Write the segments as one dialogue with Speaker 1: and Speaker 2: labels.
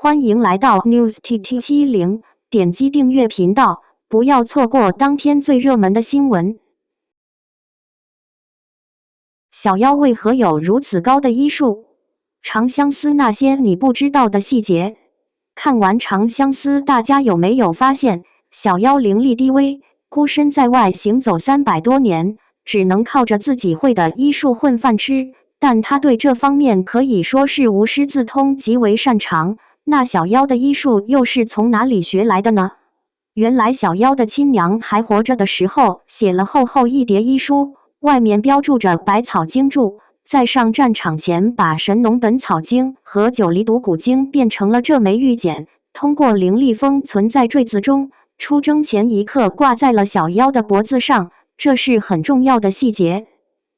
Speaker 1: 欢迎来到 News TT70，点击订阅频道，不要错过当天最热门的新闻。小妖为何有如此高的医术？长相思那些你不知道的细节。看完长相思，大家有没有发现，小妖灵力低微，孤身在外行走300多年，只能靠着自己会的医术混饭吃，但他对这方面可以说是无师自通，极为擅长。那小妖的医术又是从哪里学来的呢？原来小妖的亲娘还活着的时候，写了厚厚一叠医书，外面标注着百草经注，在上战场前把《神农本草经》和《九黎独骨经》变成了这枚玉简，通过灵力封存在坠子中，出征前一刻挂在了小妖的脖子上，这是很重要的细节。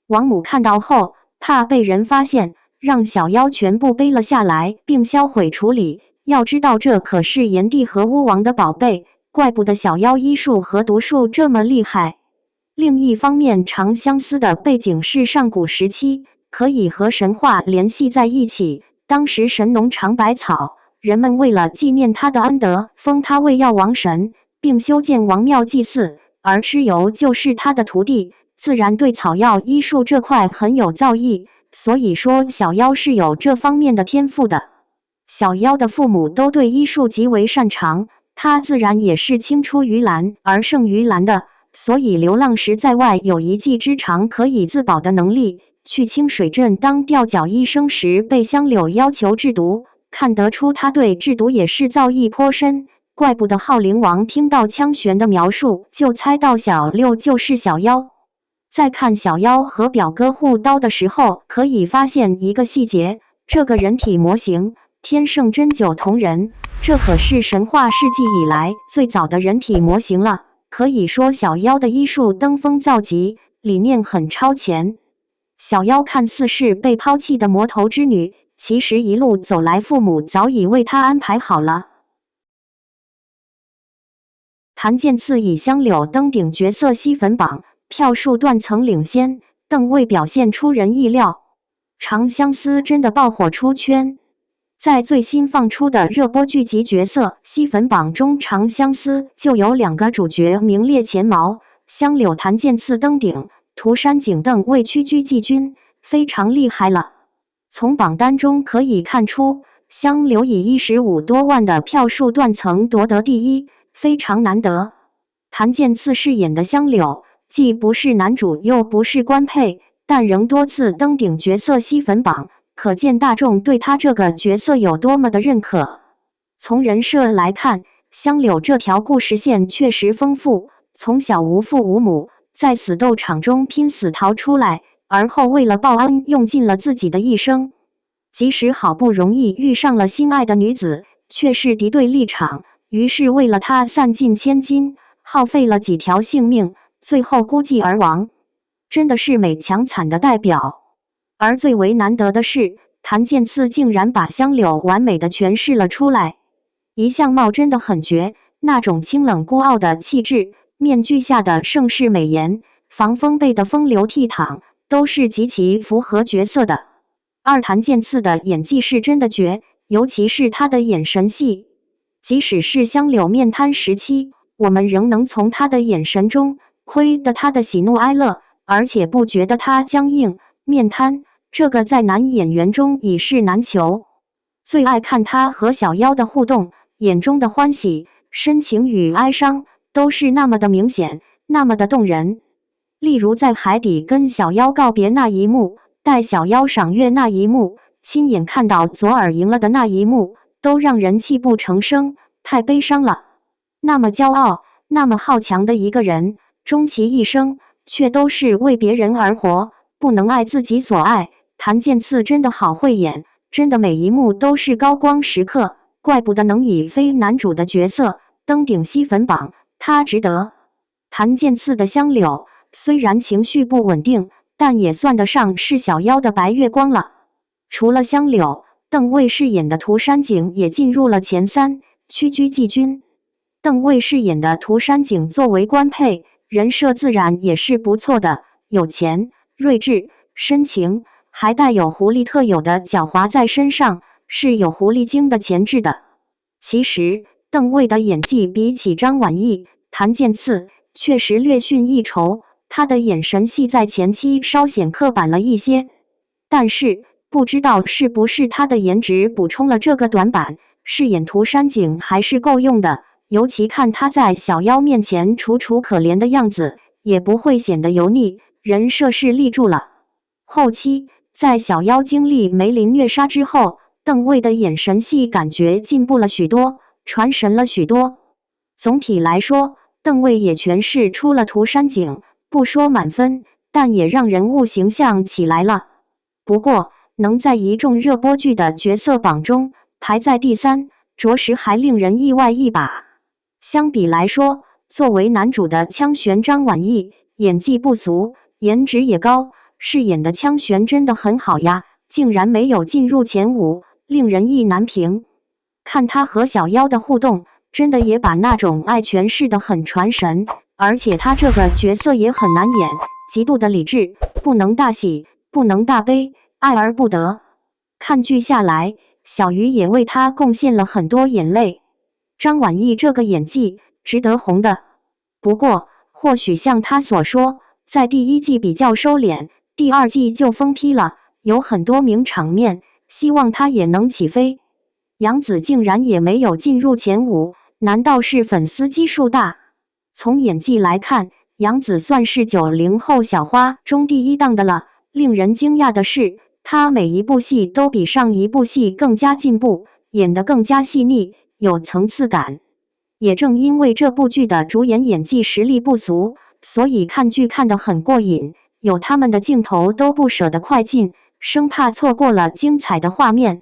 Speaker 1: 王母看到后，怕被人发现，让小妖全部背了下来，并销毁处理。要知道，这可是炎帝和巫王的宝贝，怪不得小妖医术和毒术这么厉害。另一方面，长相思的背景是上古时期，可以和神话联系在一起。当时神农尝百草，人们为了纪念他的恩德，封他为药王神，并修建王庙祭祀，而蚩尤就是他的徒弟，自然对草药医术这块很有造诣。所以说，小妖是有这方面的天赋的。小妖的父母都对医术极为擅长，他自然也是青出于蓝而胜于蓝的。所以流浪时在外有一技之长可以自保的能力。去清水镇当吊脚医生时被香柳要求制毒，看得出他对制毒也是造诣颇深。怪不得昊灵王听到枪玄的描述就猜到小六就是小妖。在看小妖和表哥互刀的时候，可以发现一个细节，这个人体模型天圣针灸同人，这可是神话世纪以来最早的人体模型了。可以说小妖的医术登峰造极，理念很超前。小妖看似是被抛弃的魔头之女，其实一路走来父母早已为她安排好了。谭健次以香柳登顶角色吸粉榜，票数断层领先，邓卫表现出人意料。长相思真的爆火出圈。在最新放出的热播剧集角色吸粉榜中，长相思就有2个主角名列前茅，香柳谭健次登顶，涂山璟邓卫屈居季军，非常厉害了。从榜单中可以看出，香柳以15多万的票数断层夺得第一，非常难得。谭健次饰演的香柳，既不是男主又不是官配，但仍多次登顶角色吸粉榜，可见大众对他这个角色有多么的认可。从人设来看，香柳这条故事线确实丰富，从小无父无母，在死斗场中拼死逃出来，而后为了报恩用尽了自己的一生。即使好不容易遇上了心爱的女子，却是敌对立场，于是为了她散尽千金，耗费了几条性命，最后孤寂而亡，真的是美强惨的代表。而最为难得的是，谭健次竟然把香柳完美的诠释了出来。一相貌真的很绝，那种清冷孤傲的气质，面具下的盛世美颜，防风背的风流倜傥，都是极其符合角色的。谭健次的演技是真的绝，尤其是他的眼神戏。即使是香柳面瘫时期，我们仍能从他的眼神中窥得他的喜怒哀乐，而且不觉得他僵硬面瘫，这个在男演员中已是难求。最爱看他和小妖的互动，眼中的欢喜、深情与哀伤都是那么的明显，那么的动人。例如在海底跟小妖告别那一幕，带小妖赏月那一幕，亲眼看到左耳赢了的那一幕，都让人泣不成声，太悲伤了。那么骄傲，那么好强的一个人，终其一生却都是为别人而活，不能爱自己所爱。谭健次真的好会演，真的每一幕都是高光时刻，怪不得能以非男主的角色登顶吸粉榜，他值得。谭健次的香柳虽然情绪不稳定，但也算得上是小妖的白月光了。除了香柳，邓卫饰演的涂山璟也进入了前3，屈居季军。邓卫饰演的涂山璟作为官配，人设自然也是不错的，有钱、睿智、深情，还带有狐狸特有的狡猾在身上，是有狐狸精的潜质的。其实，邓卫的演技比起张晚意、谭健次确实略逊一筹，他的眼神戏在前期稍显刻板了一些。但是，不知道是不是他的颜值补充了这个短板，饰演涂山璟还是够用的。尤其看他在小妖面前楚楚可怜的样子，也不会显得油腻，人设是立住了。后期，在小妖经历梅林虐杀之后，邓卫的眼神戏感觉进步了许多，传神了许多。总体来说，邓卫也诠释出了涂山璟，不说满分，但也让人物形象起来了。不过，能在一众热播剧的角色榜中排在第3，着实还令人意外一把。相比来说，作为男主的枪玄张晚意演技不俗，颜值也高，饰演的枪玄真的很好呀，竟然没有进入前5，令人意难平。看他和小妖的互动，真的也把那种爱诠释得很传神，而且他这个角色也很难演，极度的理智，不能大喜，不能大悲，爱而不得。看剧下来，小鱼也为他贡献了很多眼泪。张晚意这个演技值得红的，不过或许像他所说，在第1季比较收敛，第2季就疯批了，有很多名场面，希望他也能起飞。杨紫竟然也没有进入前5，难道是粉丝基数大？从演技来看，杨紫算是90后小花中第1档的了。令人惊讶的是，她每一部戏都比上一部戏更加进步，演得更加细腻，有层次感。也正因为这部剧的主演演技实力不俗，所以看剧看得很过瘾，有他们的镜头都不舍得快进，生怕错过了精彩的画面。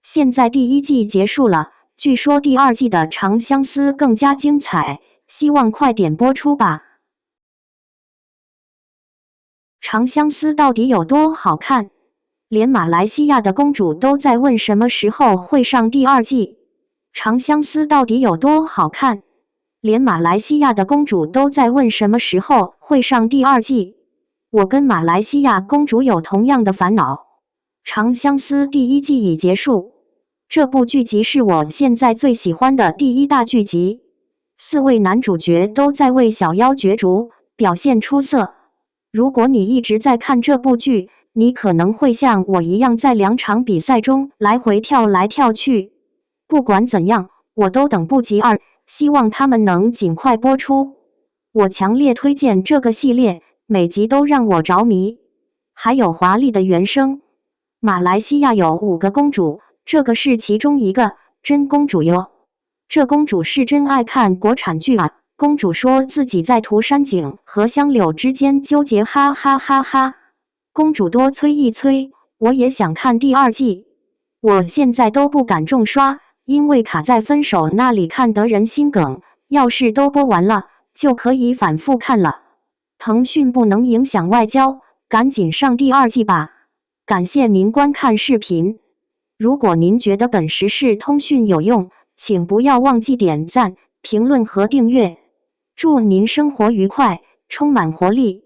Speaker 1: 现在第1季结束了，据说第2季的《长相思》更加精彩，希望快点播出吧。长相思到底有多好看？连马来西亚的公主都在问什么时候会上第2季。长相思到底有多好看？连马来西亚的公主都在问什么时候会上第2季。我跟马来西亚公主有同样的烦恼。长相思第1季已结束，这部剧集是我现在最喜欢的第1大剧集。4位男主角都在为小妖角逐，表现出色。如果你一直在看这部剧，你可能会像我一样在2场比赛中来回跳来跳去。不管怎样，我都等不及2，希望他们能尽快播出。我强烈推荐这个系列，每集都让我着迷。还有华丽的原声。马来西亚有5个公主，这个是其中一个，真公主哟。这公主是真爱看国产剧啊。公主说自己在涂山璟和香柳之间纠结，哈哈哈哈。公主多催一催，我也想看第2季。我现在都不敢重刷，因为卡在分手那里看得人心梗，要是都播完了，就可以反复看了。腾讯不能影响外交，赶紧上第2季吧。感谢您观看视频。如果您觉得本时事通讯有用，请不要忘记点赞、评论和订阅。祝您生活愉快，充满活力。